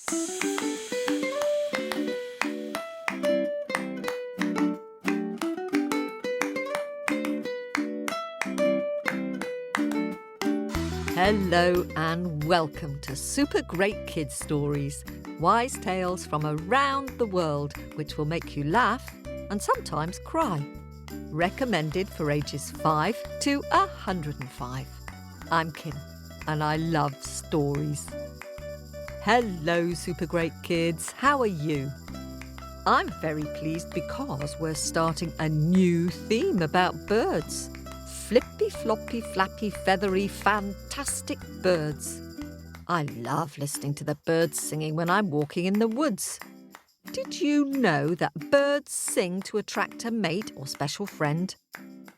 Hello and welcome to Super Great Kids Stories, wise tales from around the world which will make you laugh and sometimes cry. Recommended for ages 5 to 105. I'm Kim and I love stories. Hello Super Great Kids, how are you? I'm very pleased because we're starting a new theme about birds. Flippy, floppy, flappy, feathery, fantastic birds. I love listening to the birds singing when I'm walking in the woods. Did you know that birds sing to attract a mate or special friend?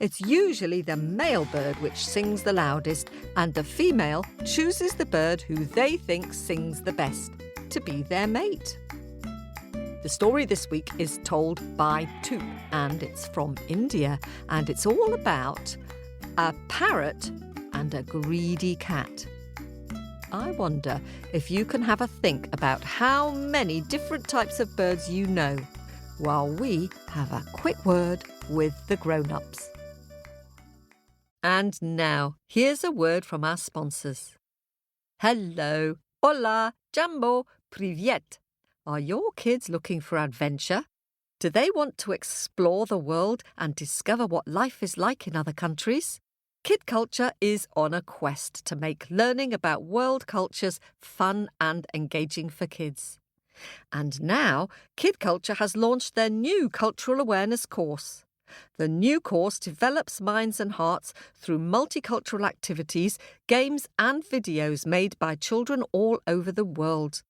It's usually the male bird which sings the loudest, and the female chooses the bird who they think sings the best to be their mate. The story this week is told by Tuup, and it's from India, and it's all about a parrot and a greedy cat. I wonder if you can have a think about how many different types of birds you know, while we have a quick word with the grown-ups. And now, here's a word from our sponsors. Hello, hola, jambo, privyet. Are your kids looking for adventure? Do they want to explore the world and discover what life is like in other countries? Kid Culture is on a quest to make learning about world cultures fun and engaging for kids. And now, Kid Culture has launched their new cultural awareness course. The new course develops minds and hearts through multicultural activities, games and videos made by children all over the world.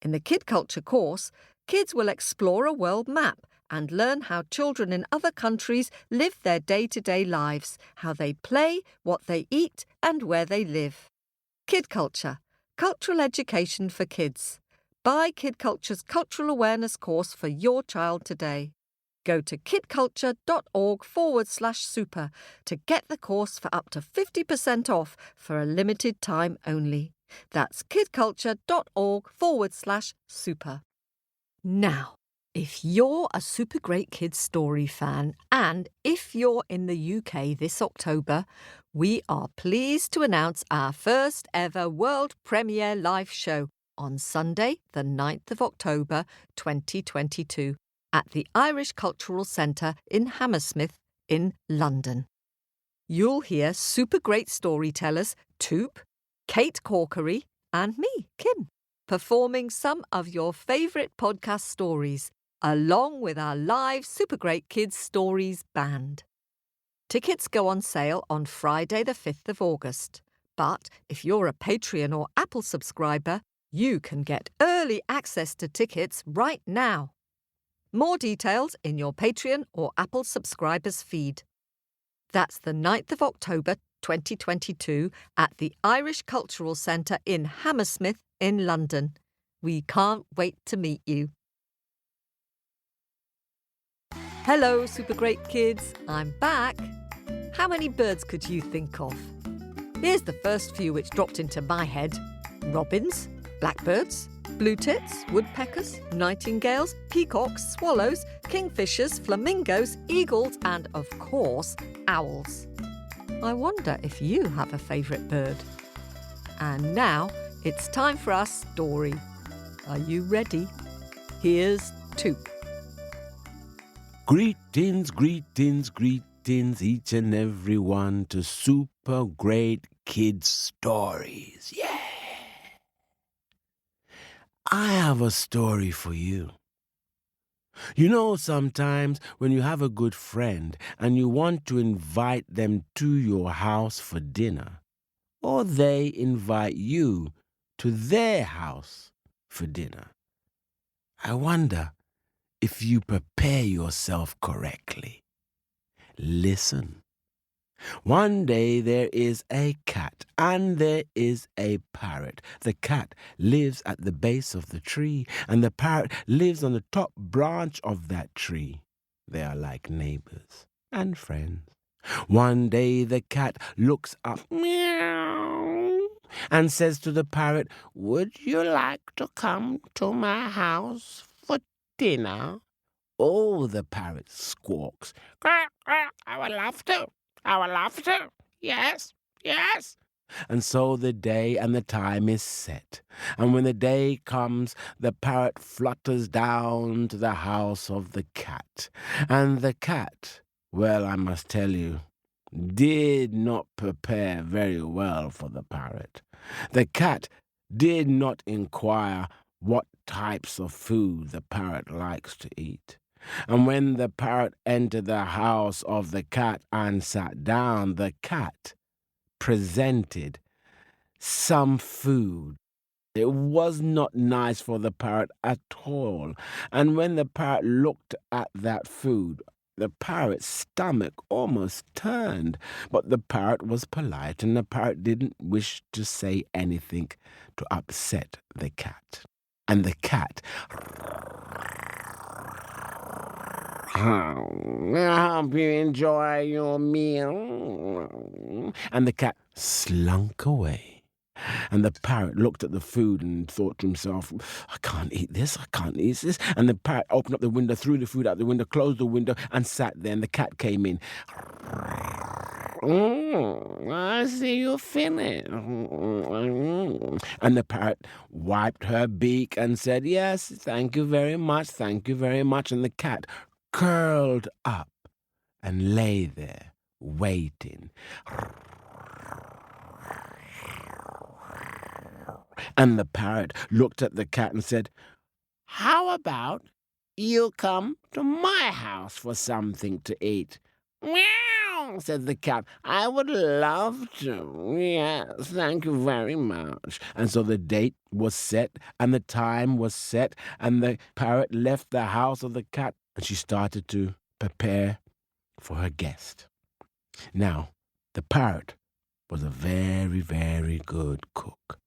In the Kid Culture course, kids will explore a world map and learn how children in other countries live their day-to-day lives, how they play, what they eat, and where they live. Kid Culture, cultural education for kids. Buy Kid Culture's cultural awareness course for your child today. Go to kidculture.org/super to get the course for up to 50% off for a limited time only. That's kidculture.org/super. Now, if you're a Super Great Kids story fan, and if you're in the UK this October, we are pleased to announce our first ever world premiere live show on Sunday, the 9th of October 2022, at the Irish Cultural Centre in Hammersmith in London. You'll hear super great storytellers Tuup, Kate Corkery, and me, Kim, performing some of your favourite podcast stories, along with our live Super Great Kids Stories band. Tickets go on sale on Friday the 5th of August. But if you're a Patreon or Apple subscriber, you can get early access to tickets right now. More details in your Patreon or Apple subscribers feed. That's the 9th of October 2022 at the Irish Cultural Centre in Hammersmith in London. We can't wait to meet you. Hello, Super Great Kids. I'm back. How many birds could you think of? Here's the first few which dropped into my head. Robins, blackbirds, blue tits, woodpeckers, nightingales, peacocks, swallows, kingfishers, flamingos, eagles, and, of course, owls. I wonder if you have a favourite bird. And now it's time for our story. Are you ready? Here's Tuup. Greetings, greetings, greetings, each and every one to Super Great Kids Stories. Yeah! I have a story for you. You know, sometimes when you have a good friend and you want to invite them to your house for dinner, or they invite you to their house for dinner, I wonder if you prepare yourself correctly. Listen. One day there is a cat and there is a parrot. The cat lives at the base of the tree and the parrot lives on the top branch of that tree. They are like neighbors and friends. One day the cat looks up. Meow. and says to the parrot, "Would you like to come to my house for dinner?" Oh, the parrot squawks, "Quack, quack, I would love to. I would love to. Yes, yes." And so the day and the time is set. And when the day comes, the parrot flutters down to the house of the cat. And the cat, well, I must tell you, did not prepare very well for the parrot. The cat did not inquire what types of food the parrot likes to eat. And when the parrot entered the house of the cat and sat down, the cat presented some food. It was not nice for the parrot at all. And when the parrot looked at that food, the parrot's stomach almost turned. But the parrot was polite, and the parrot didn't wish to say anything to upset the cat. And the cat, "I hope you enjoy your meal." And the cat slunk away. And the parrot looked at the food and thought to himself, "I can't eat this, I can't eat this." And the parrot opened up the window, threw the food out the window, closed the window, and sat there. And the cat came in. "I see you finished." And the parrot wiped her beak and said, "Yes, thank you very much, thank you very much." And the cat curled up and lay there, waiting. And the parrot looked at the cat and said, "How about you come to my house for something to eat?" "Meow," said the cat. "I would love to. Yes, thank you very much." And so the date was set and the time was set, and the parrot left the house of the cat, and she started to prepare for her guest. Now, the parrot was a very, very good cook.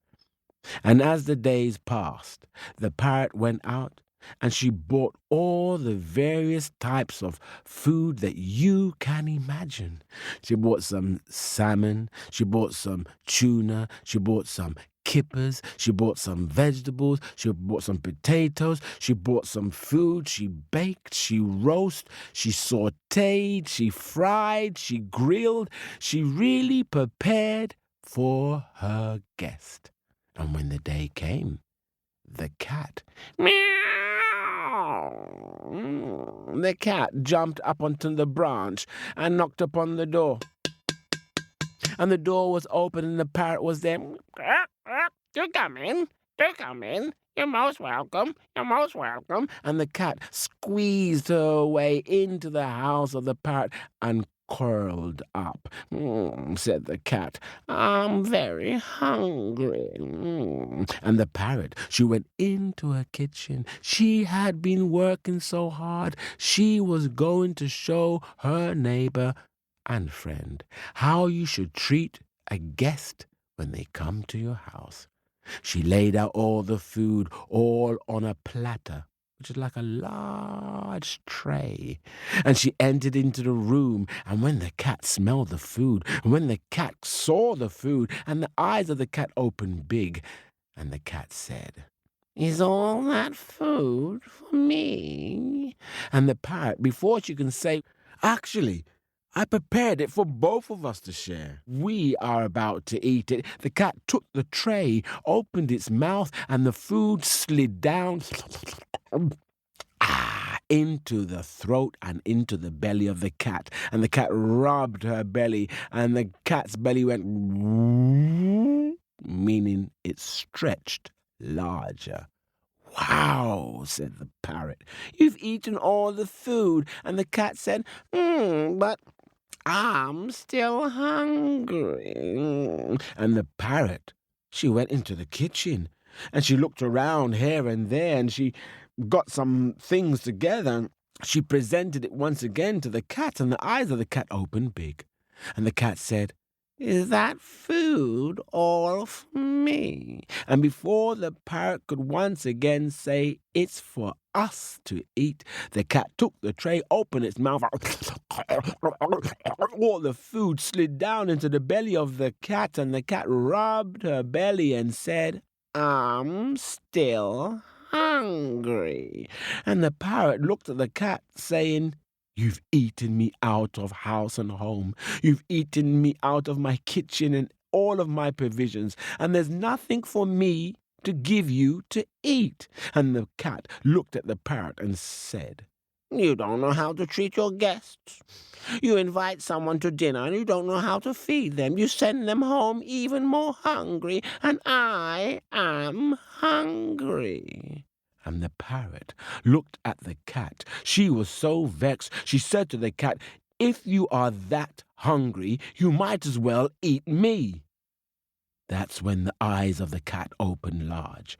And as the days passed, the parrot went out and she bought all the various types of food that you can imagine. She bought some salmon, she bought some tuna, she bought some kippers, she bought some vegetables, she bought some potatoes, she bought some food, she baked, she roasted, she sauteed, she fried, she grilled, she really prepared for her guest. And when the day came, the cat, meow, the cat jumped up onto the branch and knocked upon the door. And the door was open and the parrot was there. "Do come in, do come in. You're most welcome, you're most welcome." And the cat squeezed her way into the house of the parrot and curled up. Said the cat, "I'm very hungry." And the parrot, she went into her kitchen. She had been working so hard. She was going to show her neighbor and friend how you should treat a guest when they come to your house. She laid out all the food all on a platter, which is like a large tray. And she entered into the room, and when the cat smelled the food, and when the cat saw the food, and the eyes of the cat opened big, and the cat said, "Is all that food for me?" And the parrot, before she can say, "Actually, I prepared it for both of us to share. We are about to eat it." The cat took the tray, opened its mouth, and the food slid down into the throat and into the belly of the cat. And the cat rubbed her belly, and the cat's belly went, meaning it stretched larger. "Wow," said the parrot, "you've eaten all the food." And the cat said, "But I'm still hungry." And the parrot, she went into the kitchen, and she looked around here and there, and she got some things together. She presented it once again to the cat, and the eyes of the cat opened big. And the cat said, Is that food all for me? And before the parrot could once again say, it's for us to eat, the cat took the tray, opened its mouth. All the food slid down into the belly of the cat, and the cat rubbed her belly and said, I'm still hungry. And the parrot looked at the cat, saying, You've eaten me out of house and home. You've eaten me out of my kitchen and all of my provisions, and there's nothing for me to give you to eat. And the cat looked at the parrot and said, You don't know how to treat your guests. You invite someone to dinner and you don't know how to feed them. You send them home even more hungry, and I am hungry. And the parrot looked at the cat. She was so vexed. She said to the cat, If you are that hungry, you might as well eat me. That's when the eyes of the cat opened large.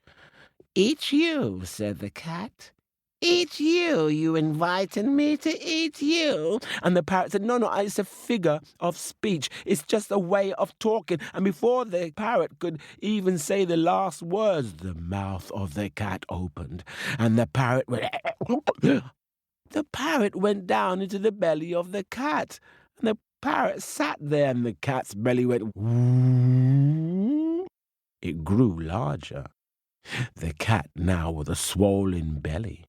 Eat you, said the cat. Eat you, you invited me to eat you. And the parrot said, no, it's a figure of speech. It's just a way of talking. And before the parrot could even say the last words, the mouth of the cat opened. And the parrot went... The parrot went down into the belly of the cat. And the parrot sat there, and the cat's belly went... It grew larger. The cat now with a swollen belly.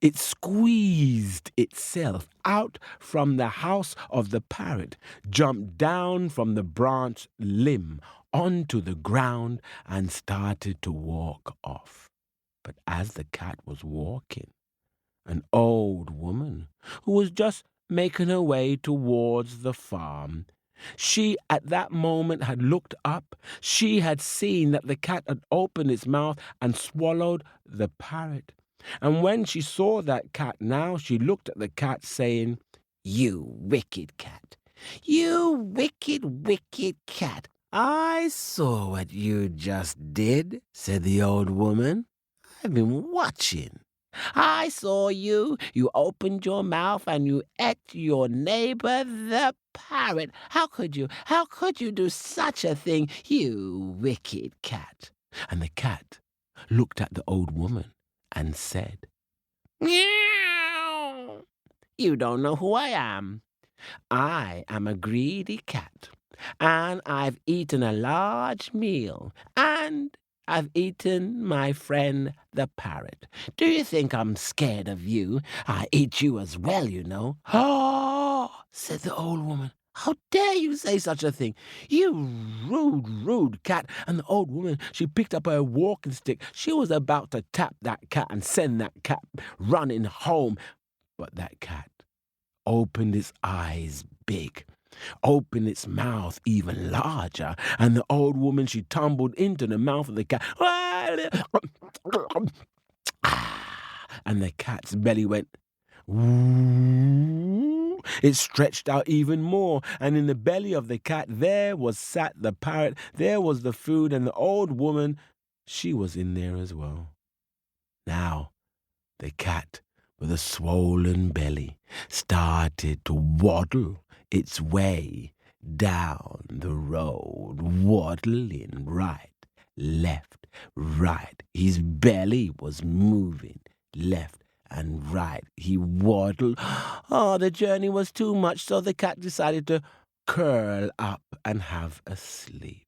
It squeezed itself out from the house of the parrot, jumped down from the branch limb onto the ground, and started to walk off. But as the cat was walking, an old woman, who was just making her way towards the farm, she at that moment had looked up. She had seen that the cat had opened its mouth and swallowed the parrot. And when she saw that cat now, she looked at the cat, saying, You wicked cat, you wicked, wicked cat. I saw what you just did, said the old woman. I've been watching. I saw you. You opened your mouth and you ate your neighbor, the parrot. How could you? How could you do such a thing, you wicked cat? And the cat looked at the old woman and said, Meow. You don't know who I am. I am a greedy cat, and I've eaten a large meal, and I've eaten my friend the parrot. Do you think I'm scared of you? I eat you as well, you know. Oh, said the old woman. How dare you say such a thing? You rude, rude cat. And the old woman, she picked up her walking stick. She was about to tap that cat and send that cat running home. But that cat opened its eyes big, opened its mouth even larger, and the old woman, she tumbled into the mouth of the cat. And the cat's belly went... It stretched out even more, and in the belly of the cat there was sat the parrot, there was the food, and the old woman, she was in there as well. Now, the cat, with a swollen belly, started to waddle its way down the road, waddling right, left, right. His belly was moving left and right. He waddled. Oh, the journey was too much, so the cat decided to curl up and have a sleep.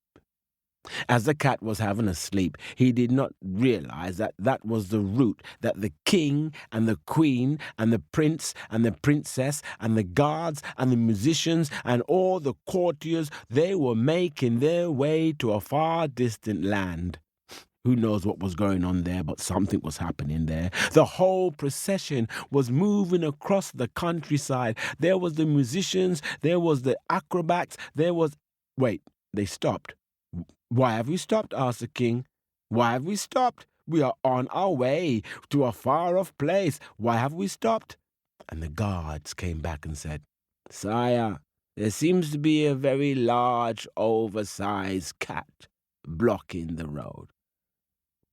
As the cat was having a sleep, he did not realize that that was the route that the king and the queen and the prince and the princess and the guards and the musicians and all the courtiers, they were making their way to a far distant land. Who knows what was going on there, but something was happening there. The whole procession was moving across the countryside. There was the musicians, there was the acrobats, there was... Wait, they stopped. Why have we stopped? Asked the king. Why have we stopped? We are on our way to a far-off place. Why have we stopped? And the guards came back and said, Sire, there seems to be a very large, oversized cat blocking the road.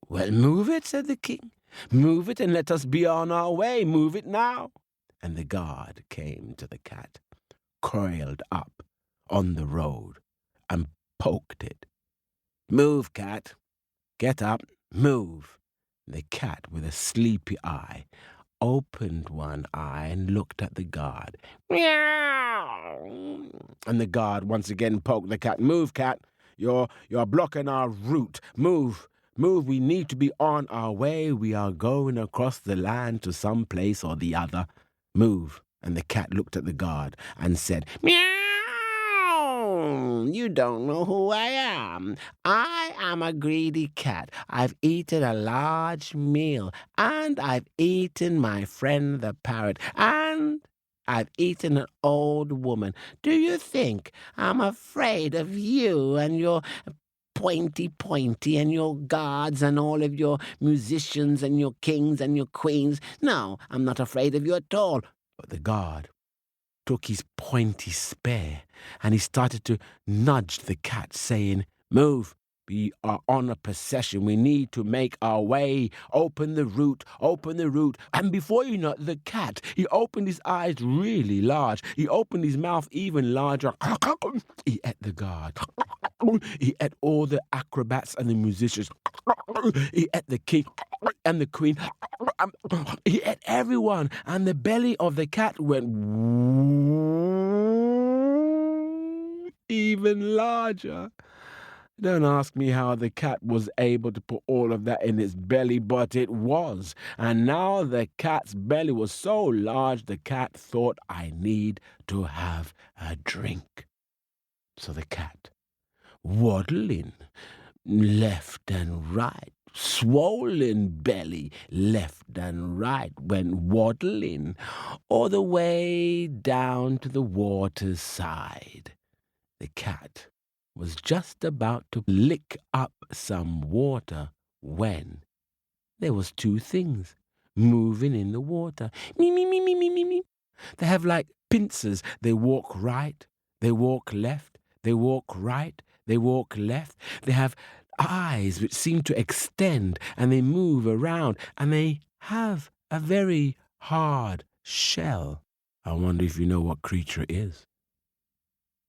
Well, move it, said the king. Move it and let us be on our way. Move it now. And the guard came to the cat, coiled up on the road, and poked it. "Move, cat. Get up, move." The cat, with a sleepy eye, opened one eye and looked at the guard. "Meow!" And the guard once again poked the cat. "Move, cat. You're blocking our route. Move. Move. We need to be on our way. We are going across the land to some place or the other. Move." And the cat looked at the guard and said, "Meow! You don't know who I am. I am a greedy cat. I've eaten a large meal, and I've eaten my friend the parrot, and I've eaten an old woman. Do you think I'm afraid of you and your pointy and your guards and all of your musicians and your kings and your queens? No, I'm not afraid of you at all." But the guard took his pointy spear and he started to nudge the cat, saying, "Move. We are on a procession. We need to make our way. Open the route. Open the route." And before you know it, the cat, he opened his eyes really large. He opened his mouth even larger. He ate the guard. He ate all the acrobats and the musicians. He ate the king and the queen. He ate everyone. And the belly of the cat went even larger. Don't ask me how the cat was able to put all of that in its belly, but it was. And now the cat's belly was so large, the cat thought, "I need to have a drink." So the cat, waddling left and right, swollen belly left and right, went waddling all the way down to the water's side. The cat was just about to lick up some water when there was two things moving in the water. Me, me, me, me, me, me, me. They have like pincers. They walk right, they walk left, they walk right, they walk left. They have eyes which seem to extend and they move around, and they have a very hard shell. I wonder if you know what creature it is.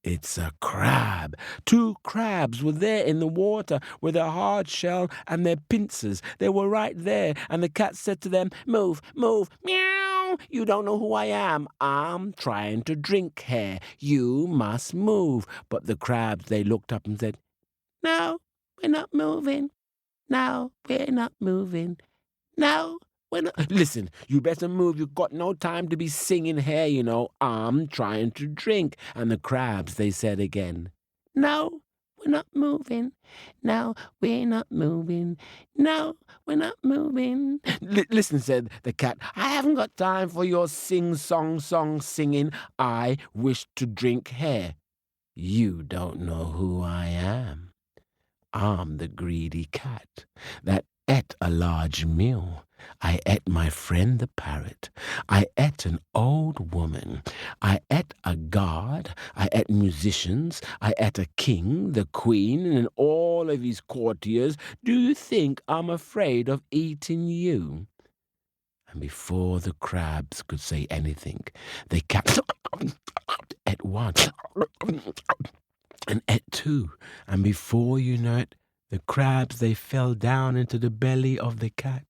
It's a crab. Two crabs were there in the water with a hard shell and their pincers. They were right there, and the cat said to them, "Move, move, meow. You don't know who I am. I'm trying to drink here. You must move." But the crabs, they looked up and said, "No, we're not moving. No, we're not moving. No, we're not." "Listen, you better move. You've got no time to be singing here, you know. I'm trying to drink." And the crabs, they said again, "No, we're not moving. No, we're not moving. No, we're not moving." "Listen," said the cat, "I haven't got time for your sing-song singing. I wish to drink here." "You don't know who I am. I'm the greedy cat that ate a large meal. I ate my friend the parrot. I ate an old woman. I ate a guard. I ate musicians. I ate a king, the queen, and all of his courtiers. Do you think I'm afraid of eating you?" And before the crabs could say anything, the cat ate one and ate two, and before you know it, the crabs, they fell down into the belly of the cat,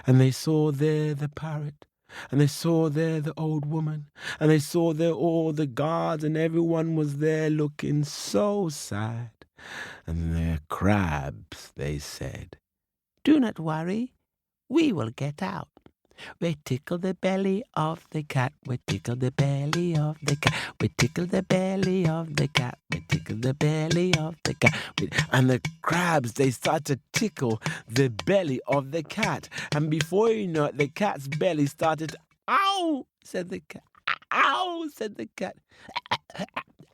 and they saw there the parrot, and they saw there the old woman, and they saw there all the guards, and everyone was there looking so sad. And the crabs, they said, "Do not worry, we will get out. We tickle the belly of the cat. We tickle the belly of the cat. We tickle the belly of the cat. We tickle the belly of the cat." And the crabs, they start to tickle the belly of the cat. And before you know it, the cat's belly started, "Ow!" said the cat. "Ow!" said the cat.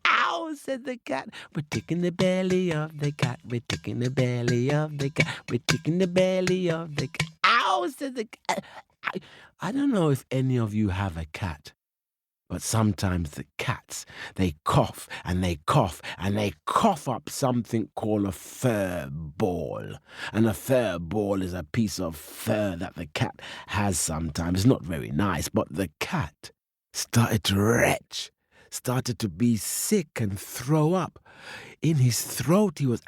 "Ow!" said the cat. "We're tickling the belly of the cat. We're tickling the belly of the cat. We're tickling the belly of the cat." "Ow!" said the cat. I don't know if any of you have a cat, but sometimes the cats, they cough and they cough and they cough up something called a fur ball. And a fur ball is a piece of fur that the cat has sometimes. It's not very nice, but the cat started to retch. started to be sick and throw up. In his throat, he was...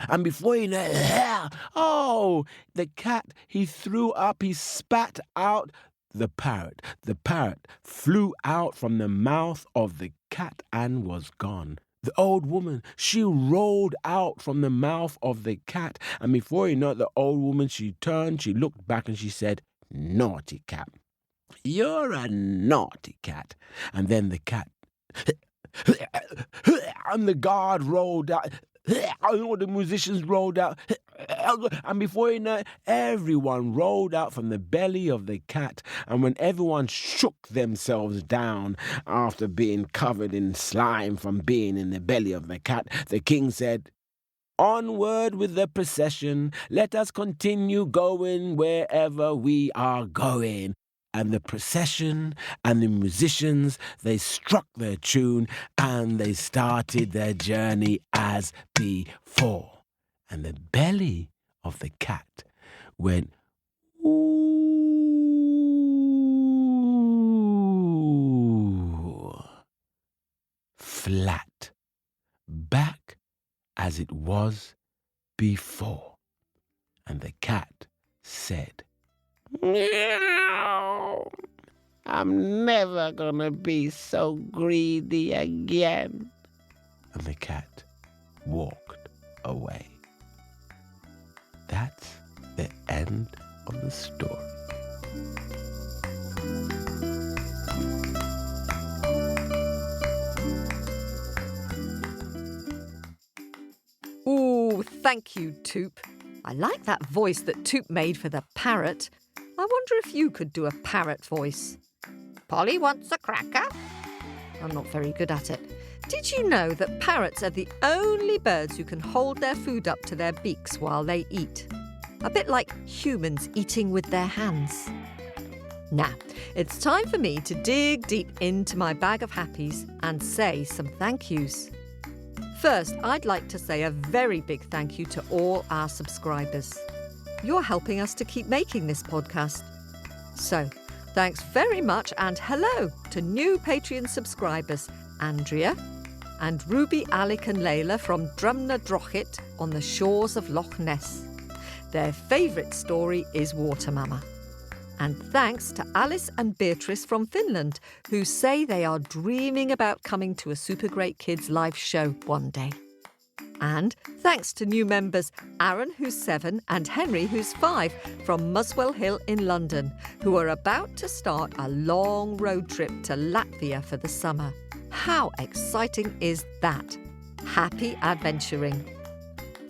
And before you know, the cat, he threw up, he spat out the parrot. The parrot flew out from the mouth of the cat and was gone. The old woman, she rolled out from the mouth of the cat, and before you know it, the old woman, she turned, she looked back and she said, "Naughty cat. You're a naughty cat." And then the cat, and the guard rolled out, all the musicians rolled out, and before you know it, everyone rolled out from the belly of the cat. And when everyone shook themselves down after being covered in slime from being in the belly of the cat, the king said, "Onward with the procession, let us continue going wherever we are going." And the procession and the musicians, they struck their tune and they started their journey as before. And the belly of the cat went ooh, flat, back as it was before. And the cat said, "Meow. I'm never gonna be so greedy again." And the cat walked away. That's the end of the story. Ooh, thank you, Tuup. I like that voice that Tuup made for the parrot. I wonder if you could do a parrot voice. "Polly wants a cracker." I'm not very good at it. Did you know that parrots are the only birds who can hold their food up to their beaks while they eat? A bit like humans eating with their hands. Now, it's time for me to dig deep into my bag of happies and say some thank yous. First, I'd like to say a very big thank you to all our subscribers. You're helping us to keep making this podcast. So, thanks very much, and hello to new Patreon subscribers, Andrea and Ruby, Alec and Layla from Drumna Drochit on the shores of Loch Ness. Their favourite story is Water Mama. And thanks to Alice and Beatrice from Finland, who say they are dreaming about coming to a Super Great Kids live show one day. And thanks to new members Aaron, who's 7, and Henry, who's 5, from Muswell Hill in London, who are about to start a long road trip to Latvia for the summer. How exciting is that? Happy adventuring.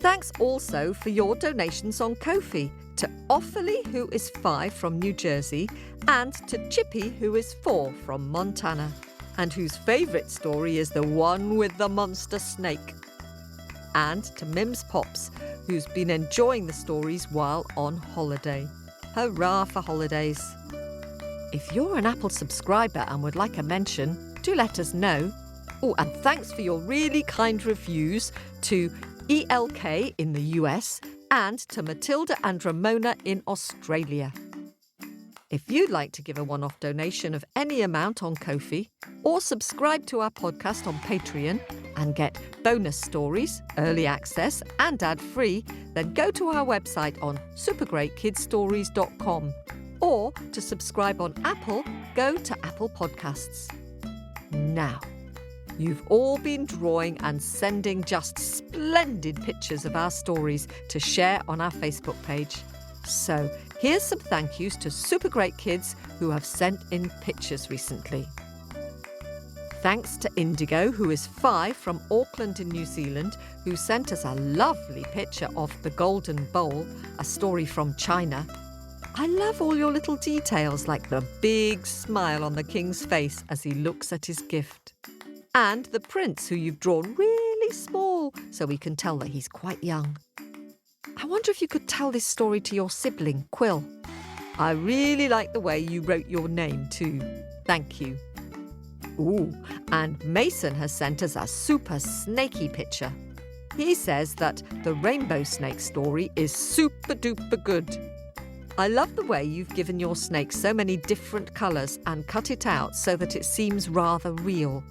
Thanks also for your donations on Ko-fi, to Offaly, who is 5 from New Jersey, and to Chippy, who is 4 from Montana, and whose favourite story is the one with the monster snake. And to Mims Pops, who's been enjoying the stories while on holiday. Hurrah for holidays. If you're an Apple subscriber and would like a mention, do let us know. Oh, and thanks for your really kind reviews to ELK in the US and to Matilda and Ramona in Australia. If you'd like to give a one-off donation of any amount on Ko-fi, or subscribe to our podcast on Patreon and get bonus stories, early access and ad-free, then go to our website on supergreatkidstories.com. Or to subscribe on Apple, go to Apple Podcasts. Now, you've all been drawing and sending just splendid pictures of our stories to share on our Facebook page. So here's some thank yous to Super Great Kids who have sent in pictures recently. Thanks to Indigo, who is 5 from Auckland in New Zealand, who sent us a lovely picture of the Golden Bowl, a story from China. I love all your little details, like the big smile on the king's face as he looks at his gift. And the prince, who you've drawn really small, so we can tell that he's quite young. I wonder if you could tell this story to your sibling, Quill. I really like the way you wrote your name too. Thank you. Ooh, and Mason has sent us a super snaky picture. He says that the rainbow snake story is super duper good. I love the way you've given your snake so many different colours and cut it out so that it seems rather real.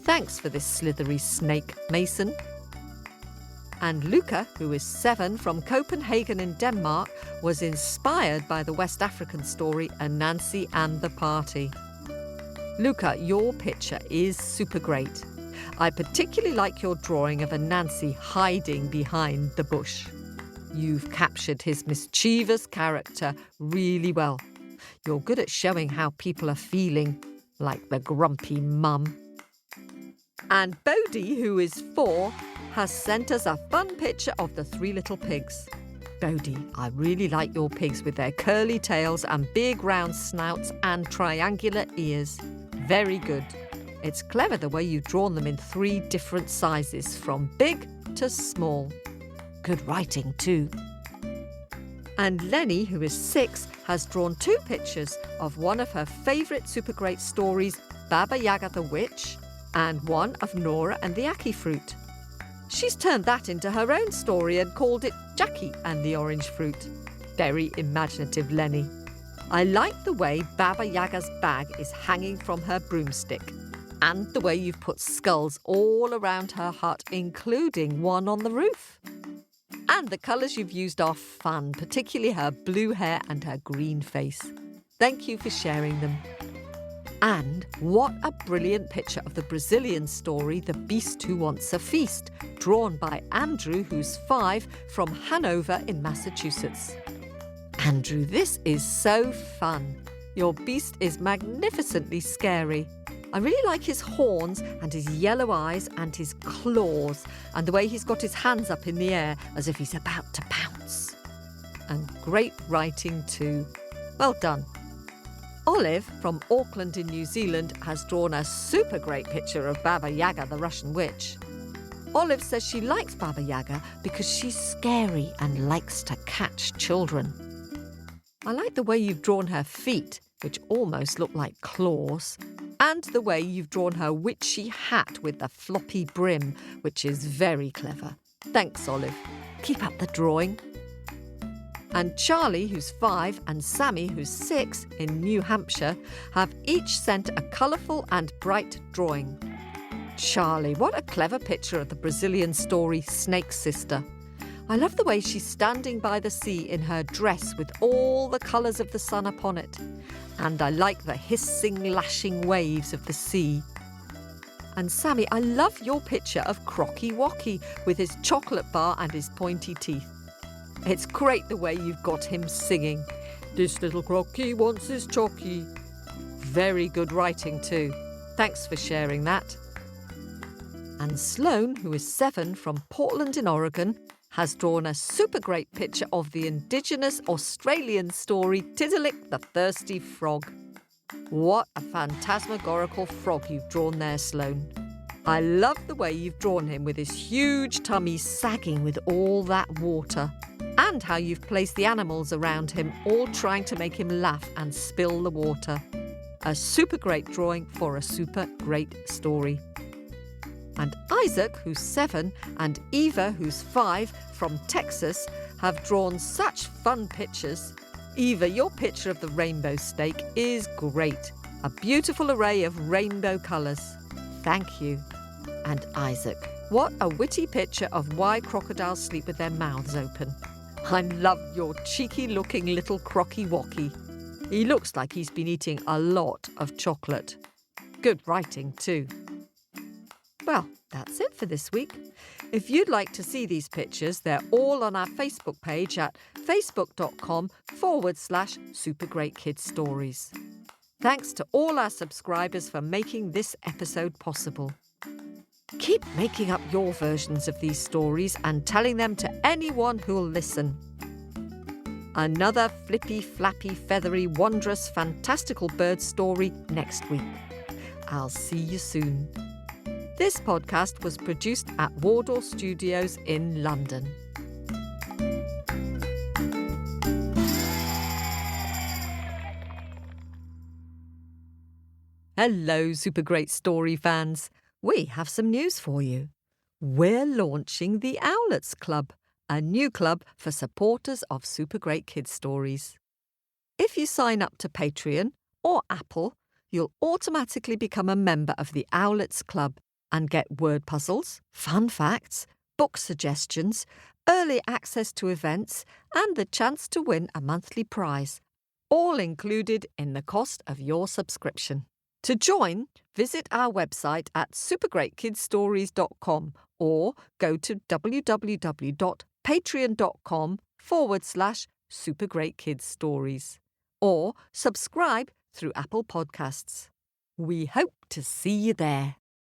Thanks for this slithery snake, Mason. And Luca, who is 7 from Copenhagen in Denmark, was inspired by the West African story Anansi and the Party. Luca, your picture is super great. I particularly like your drawing of Anansi hiding behind the bush. You've captured his mischievous character really well. You're good at showing how people are feeling, like the grumpy mum. And Bodhi, who is 4, has sent us a fun picture of the 3 little pigs. Bodhi, I really like your pigs with their curly tails and big round snouts and triangular ears. Very good. It's clever the way you've drawn them in 3 different sizes, from big to small. Good writing too. And Lenny, who is 6, has drawn 2 pictures of one of her favourite super great stories, Baba Yaga the Witch, and one of Nora and the Ackee Fruit. She's turned that into her own story and called it Jackie and the Orange Fruit. Very imaginative, Lenny. I like the way Baba Yaga's bag is hanging from her broomstick, and the way you've put skulls all around her hut, including one on the roof. And the colours you've used are fun, particularly her blue hair and her green face. Thank you for sharing them. And what a brilliant picture of the Brazilian story The Beast Who Wants a Feast, drawn by Andrew, who's 5, from Hanover in Massachusetts. Andrew, this is so fun. Your beast is magnificently scary. I really like his horns and his yellow eyes and his claws and the way he's got his hands up in the air as if he's about to pounce. And great writing too. Well done. Olive from Auckland in New Zealand has drawn a super great picture of Baba Yaga, the Russian witch. Olive says she likes Baba Yaga because she's scary and likes to catch children. I like the way you've drawn her feet, which almost look like claws, and the way you've drawn her witchy hat with the floppy brim, which is very clever. Thanks, Olive. Keep up the drawing. And Charlie, who's 5, and Sammy, who's 6, in New Hampshire, have each sent a colourful and bright drawing. Charlie, what a clever picture of the Brazilian story Snake Sister. I love the way she's standing by the sea in her dress with all the colours of the sun upon it. And I like the hissing, lashing waves of the sea. And Sammy, I love your picture of Crocky Wocky with his chocolate bar and his pointy teeth. It's great the way you've got him singing. This little Crocky wants his chocky. Very good writing too. Thanks for sharing that. And Sloane, who is 7 from Portland in Oregon, has drawn a super great picture of the Indigenous Australian story Tiddalik the Thirsty Frog. What a phantasmagorical frog you've drawn there, Sloane. I love the way you've drawn him with his huge tummy sagging with all that water, and how you've placed the animals around him, all trying to make him laugh and spill the water. A super great drawing for a super great story. And Isaac, who's 7, and Eva, who's 5, from Texas, have drawn such fun pictures. Eva, your picture of the rainbow snake is great. A beautiful array of rainbow colours. Thank you. And Isaac, what a witty picture of why crocodiles sleep with their mouths open. I love your cheeky-looking little Crocky Wocky. He looks like he's been eating a lot of chocolate. Good writing too. Well, that's it for this week. If you'd like to see these pictures, they're all on our Facebook page at facebook.com/supergreatkidsstories. Thanks to all our subscribers for making this episode possible. Keep making up your versions of these stories and telling them to anyone who'll listen. Another flippy, flappy, feathery, wondrous, fantastical bird story next week. I'll see you soon. This podcast was produced at Wardour Studios in London. Hello, Super Great Story fans. We have some news for you. We're launching the Owlets Club, a new club for supporters of Super Great Kids Stories. If you sign up to Patreon or Apple, you'll automatically become a member of the Owlets Club and get word puzzles, fun facts, book suggestions, early access to events, and the chance to win a monthly prize, all included in the cost of your subscription. To join, visit our website at supergreatkidsstories.com or go to www.patreon.com/supergreatkidsstories or subscribe through Apple Podcasts. We hope to see you there.